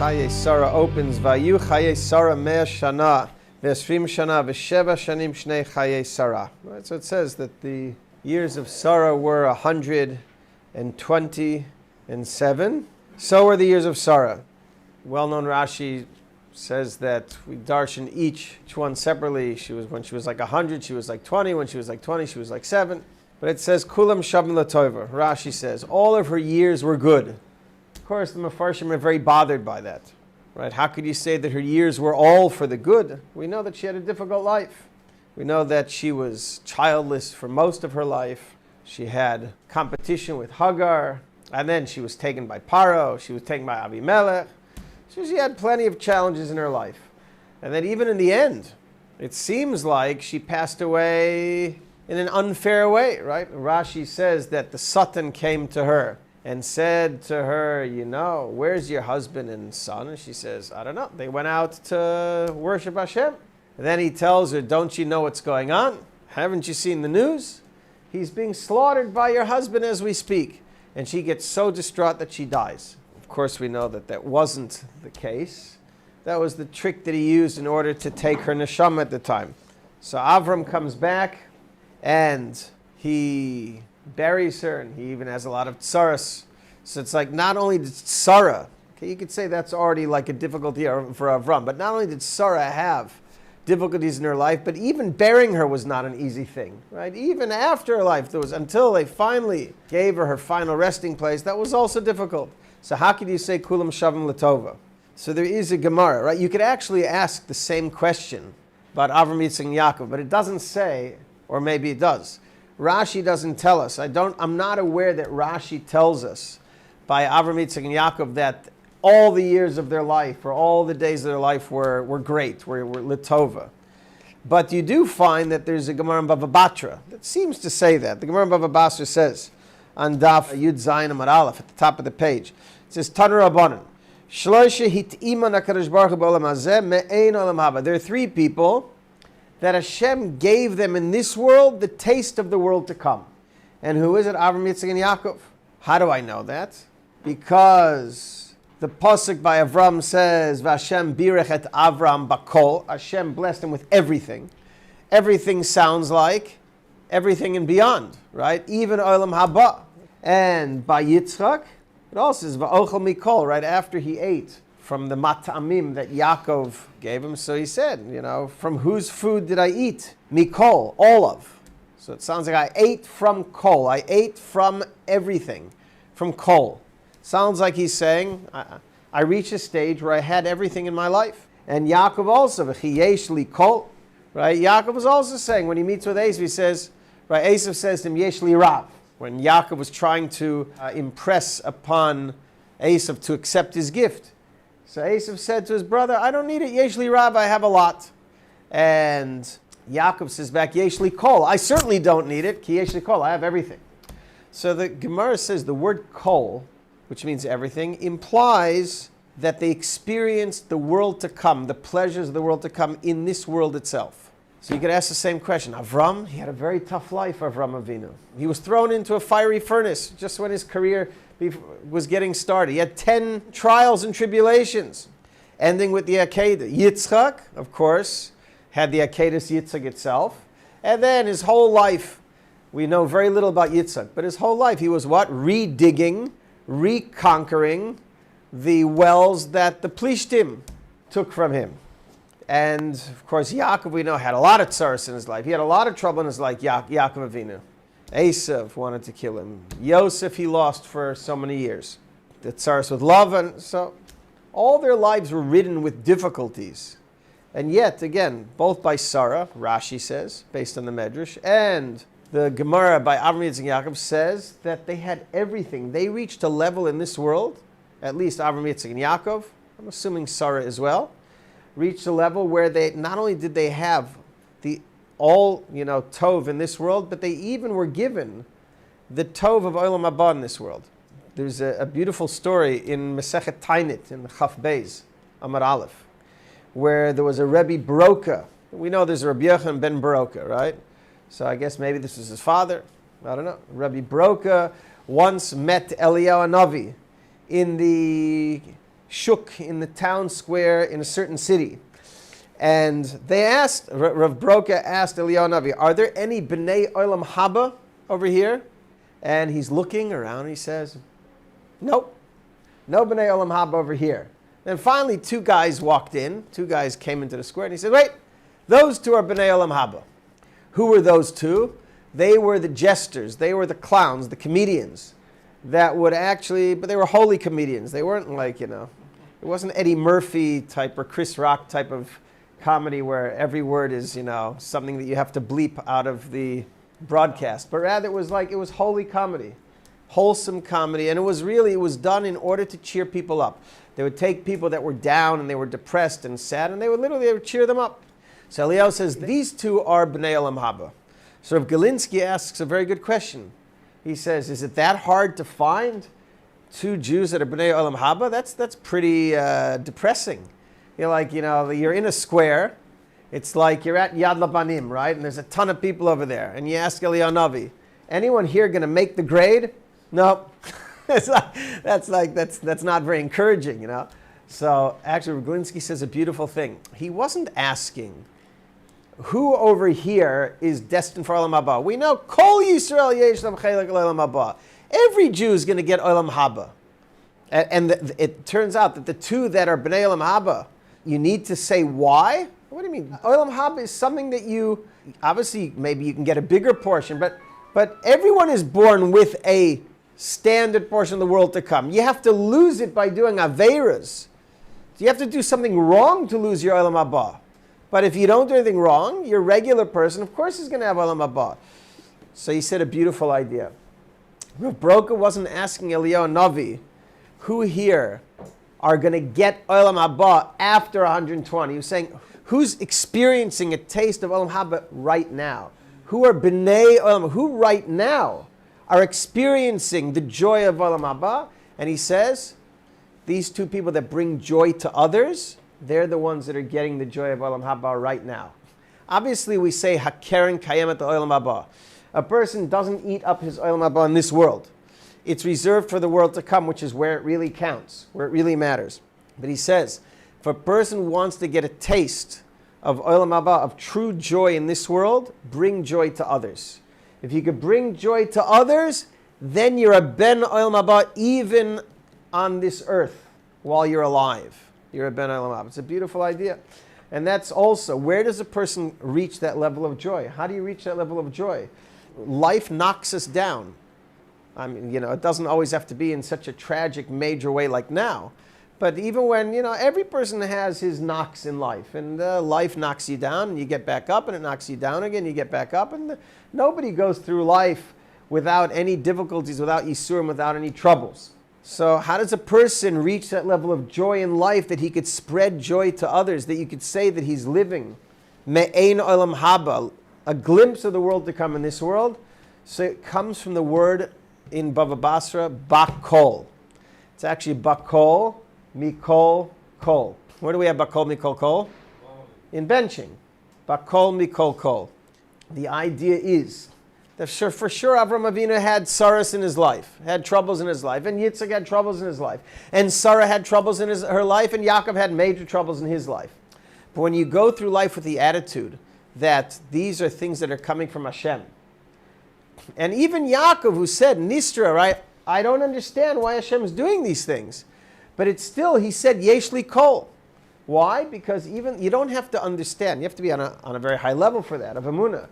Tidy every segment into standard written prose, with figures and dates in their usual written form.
Chayei Sarah opens, Vayu Chayei Sarah 100 shana, v'esrim shana, v'sheva shanim shnei Chayei Sarah. Right, so it says that the years of Sarah were 127. So were the years of Sarah. Well-known Rashi says that we darshan each one separately. When she was like 100, she was like 20. When she was like 20, she was like 7. But it says, Kulam Shabim Latova. Rashi says, all of her years were good. Of course, the Mefarshim are very bothered by that. Right? How could you say that her years were all for the good? We know that she had a difficult life. We know that she was childless for most of her life. She had competition with Hagar. And then she was taken by Paro. She was taken by Avimelech. So she had plenty of challenges in her life. And then even in the end, it seems like she passed away in an unfair way, right? Rashi says that the Satan came to her and said to her, where's your husband and son? And she says, I don't know. They went out to worship Hashem. And then he tells her, don't you know what's going on? Haven't you seen the news? He's being slaughtered by your husband as we speak. And she gets so distraught that she dies. Of course, we know that that wasn't the case. That was the trick that he used in order to take her neshama at the time. So Avram comes back and he buries her, and he even has a lot of tsaras. So it's like not only did Sarah, you could say that's already like a difficulty for Avram, but not only did Sarah have difficulties in her life, but even burying her was not an easy thing, right? Even after her life, until they finally gave her final resting place, that was also difficult. So how could you say Kulam Shavim Latova? So there is a Gemara, right? You could actually ask the same question about Avraham, Yitzchak, and Yaakov, but it doesn't say, or maybe it does. Rashi doesn't tell us. I'm not aware that Rashi tells us by Avraham, Yitzchak, and Yaakov that all the years of their life or all the days of their life were great, were Litova. But you do find that there's a Gemara in Bava Batra that seems to say that. The Gemara in Bava Batra says, on Daf Yud Zayin Amar Aleph, at the top of the page, it says, Tanur Rabbanan, Shloisha hit'ima nakadosh baruch hu b'olam hazeh me'ein olam haba. There are 3 people that Hashem gave them in this world the taste of the world to come. And who is it? Avraham, Yitzchak, and Yaakov. How do I know that? Because the pasuk by Avraham says, Vashem birech et Avraham bakol. Hashem blessed him with everything. Everything sounds like everything and beyond, right? Even olam haba. And by Yitzchak, it also says, va'ochel mikol, right after he ate from the mat'amim that Yaakov gave him. So he said, from whose food did I eat? Mikol, all of. So it sounds like I ate from kol. I ate from everything, from kol. Sounds like he's saying, I reached a stage where I had everything in my life. And Yaakov also, v'chiyesh li kol, right? Yaakov was also saying, when he meets with Esav, he says, right, Esav says to him, yesh li rav. When Yaakov was trying to impress upon Esav to accept his gift. So Esav said to his brother, I don't need it. Yesh li rav, I have a lot. And Yaakov says back, yesh li kol. I certainly don't need it. Ki yesh li kol, I have everything. So the Gemara says the word kol, which means everything, implies that they experienced the world to come, the pleasures of the world to come in this world itself. So you could ask the same question. Avram, he had a very tough life, Avram Avinu. He was thrown into a fiery furnace just when his career was getting started. He had 10 trials and tribulations, ending with the Akedah. Yitzchak, of course, had the Akedah Yitzchak itself. And then his whole life, we know very little about Yitzchak, but his whole life he was what? Redigging, reconquering the wells that the Plishtim took from him. And, of course, Yaakov, we know, had a lot of tsaros in his life. He had a lot of trouble in his life, Yaakov Avinu. Esav wanted to kill him. Yosef he lost for so many years. The tsaros with Lavan. So all their lives were ridden with difficulties. And yet, again, both by Sarah, Rashi says, based on the Medrash, and the Gemara by Avraham, Yitzchak, and Yaakov says that they had everything. They reached a level in this world, at least Avraham, Yitzchak, and Yaakov, I'm assuming Sarah as well, reached a level where they not only did they have the all tov in this world, but they even were given the tov of olam haba in this world. There's a beautiful story in Masechet Tainit in Chaf Beis Amar Aleph, where there was a Rebbe Baroka. We know there's a Rabbi Yochanan ben Baroka, right? So I guess maybe this was his father. I don't know. Rabbi Baroka once met Eliyahu Hanavi in the shuk, in the town square in a certain city. And they asked, Rav Broka asked Eliyahu Navi, are there any B'nai Olam Haba over here? And he's looking around and he says, nope, no B'nai Olam Haba over here. Then finally 2 guys walked in, 2 guys came into the square and he said, wait, those 2 are B'nai Olam Haba. Who were those 2? They were the jesters, they were the clowns, the comedians that would actually, but they were holy comedians. They weren't like, it wasn't Eddie Murphy type or Chris Rock type of comedy where every word is, something that you have to bleep out of the broadcast. But rather it was holy comedy, wholesome comedy. And it was done in order to cheer people up. They would take people that were down and they were depressed and sad and they would cheer them up. So Eliyahu says, these 2 are B'nai Olam Haba. So Rav Galinsky asks a very good question. He says, is it that hard to find 2 Jews that are B'nai Olam Haba? That's pretty depressing. You're in a square. It's like you're at Yad Labanim, right? And there's a ton of people over there. And you ask Eliyahu Navi, anyone here going to make the grade? No. That's not very encouraging, So actually, Raglinsky says a beautiful thing. He wasn't asking, who over here is destined for Olam Haba? We know, Kol Yisrael yesh lam chelek Olam Haba. Every Jew is going to get Olam Haba. And it turns out that the 2 that are B'nai Olam Haba, you need to say why? What do you mean? Olam Haba is something that you, obviously, maybe you can get a bigger portion, but everyone is born with a standard portion of the world to come. You have to lose it by doing Aveiras. You have to do something wrong to lose your Olam Haba. But if you don't do anything wrong, your regular person, of course, is going to have Olam Haba. So he said a beautiful idea. Rav Broka wasn't asking Eliyahu Navi, who here are going to get Olam Haba after 120. He was saying, who's experiencing a taste of Olam Haba right now? Who are B'nai Olam? Who right now are experiencing the joy of Olam Haba? And he says, these 2 people that bring joy to others, they're the ones that are getting the joy of Olam Haba right now. Obviously, we say, Hakeren kayemet Olam Haba. A person doesn't eat up his Olam Haba in this world. It's reserved for the world to come, which is where it really counts, where it really matters. But he says, if a person wants to get a taste of Olam Haba, of true joy in this world, bring joy to others. If you could bring joy to others, then you're a Ben Olam Haba even on this earth while you're alive. You're a Ben Olam Haba. It's a beautiful idea. And that's also, where does a person reach that level of joy? How do you reach that level of joy? Life knocks us down. I mean, it doesn't always have to be in such a tragic, major way like now. But even when, every person has his knocks in life. And life knocks you down, and you get back up, and it knocks you down again, you get back up. And nobody goes through life without any difficulties, without yisurim, without any troubles. So how does a person reach that level of joy in life that he could spread joy to others, that you could say that he's living? Me'ein olam haba, a glimpse of the world to come in this world. So it comes from the word in Bava Basra, bakol. It's actually bakol, mikol, kol. Where do we have bakol, mikol, kol? In benching. Bakol, mikol, kol. The idea is that for sure Avraham Avinu had sorrows in his life, had troubles in his life, and Yitzchak had troubles in his life, and Sarah had troubles in her life, and Yaakov had major troubles in his life. But when you go through life with the attitude that these are things that are coming from Hashem, and even Yaakov, who said, Nistra, right? I don't understand why Hashem is doing these things. But it's still, he said, Yesh li kol. Why? Because even, you don't have to understand. You have to be on a very high level for that, of emunah.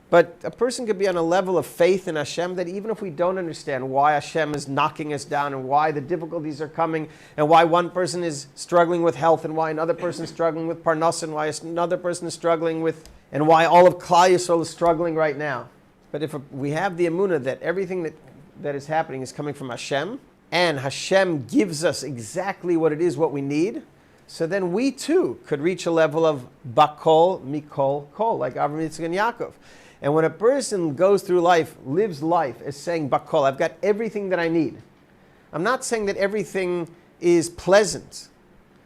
But a person could be on a level of faith in Hashem that even if we don't understand why Hashem is knocking us down and why the difficulties are coming and why one person is struggling with health and why another person is struggling with parnas and why another person is struggling with, and why all of Klal Yisrael is struggling right now. But if we have the emunah that everything that is happening is coming from Hashem, and Hashem gives us exactly what it is, what we need, so then we too could reach a level of bakol, mikol, kol, like Avraham, Yitzchak and Yaakov. And when a person goes through life, lives life as saying bakol, I've got everything that I need. I'm not saying that everything is pleasant.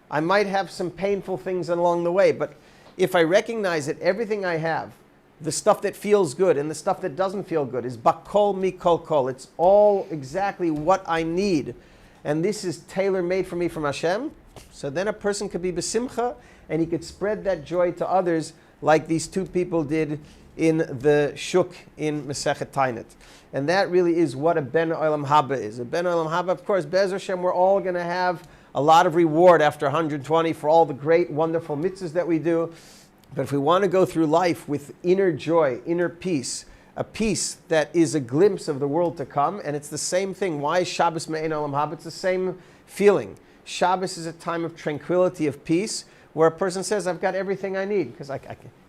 I might have some painful things along the way, but if I recognize that everything I have, the stuff that feels good and the stuff that doesn't feel good is bakol mikol kol. It's all exactly what I need. And this is tailor-made for me from Hashem. So then a person could be besimcha, and he could spread that joy to others like these two people did in the shuk in Masechet Tainet. And that really is what a ben olam haba is. A ben olam haba, of course, Be'ez Hashem, we're all going to have a lot of reward after 120 for all the great, wonderful mitzvahs that we do. But if we want to go through life with inner joy, inner peace, a peace that is a glimpse of the world to come, and it's the same thing. Why is Shabbos me'ein olam haba? It's the same feeling. Shabbos is a time of tranquility, of peace, where a person says, I've got everything I need. Because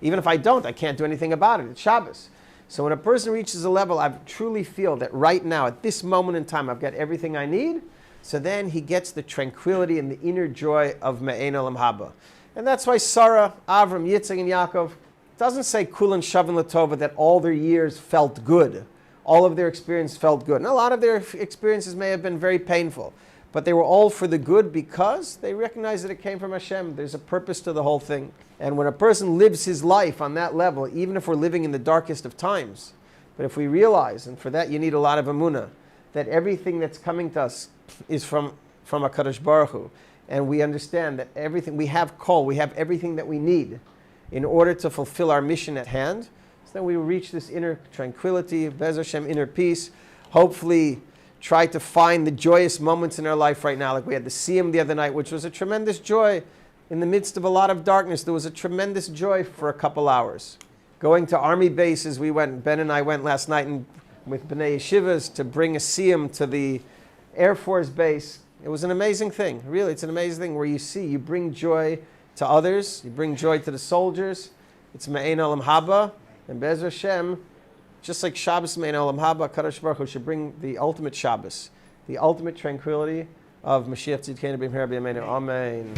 even if I don't, I can't do anything about it. It's Shabbos. So when a person reaches a level, I truly feel that right now, at this moment in time, I've got everything I need. So then he gets the tranquility and the inner joy of me'ein olam haba. And that's why Sarah, Avraham, Yitzchak and Yaakov doesn't say kulan shavin latova, that all their years felt good. All of their experience felt good. And a lot of their experiences may have been very painful. But they were all for the good because they recognized that it came from Hashem. There's a purpose to the whole thing. And when a person lives his life on that level, even if we're living in the darkest of times, but if we realize, and for that you need a lot of emunah, that everything that's coming to us is from HaKadosh Baruch Hu, and we understand that everything, we have kol, we have everything that we need in order to fulfill our mission at hand, so then we will reach this inner tranquility, Be'ez Hashem, inner peace, hopefully try to find the joyous moments in our life right now. Like we had the Siyum the other night, which was a tremendous joy. In the midst of a lot of darkness, there was a tremendous joy for a couple hours. Going to army bases, Ben and I went last night with B'nai Yeshivas to bring a Siyum to the Air Force base. It was an amazing thing. Really, it's an amazing thing where you bring joy to others, you bring joy to the soldiers. It's me'ein olam haba, and Be'ez Hashem, just like Shabbos me'ein olam haba, Kadosh Baruch Hu should bring the ultimate Shabbos, the ultimate tranquility of Mashiach Tzidkenu b'mehera b'yameinu. Amen.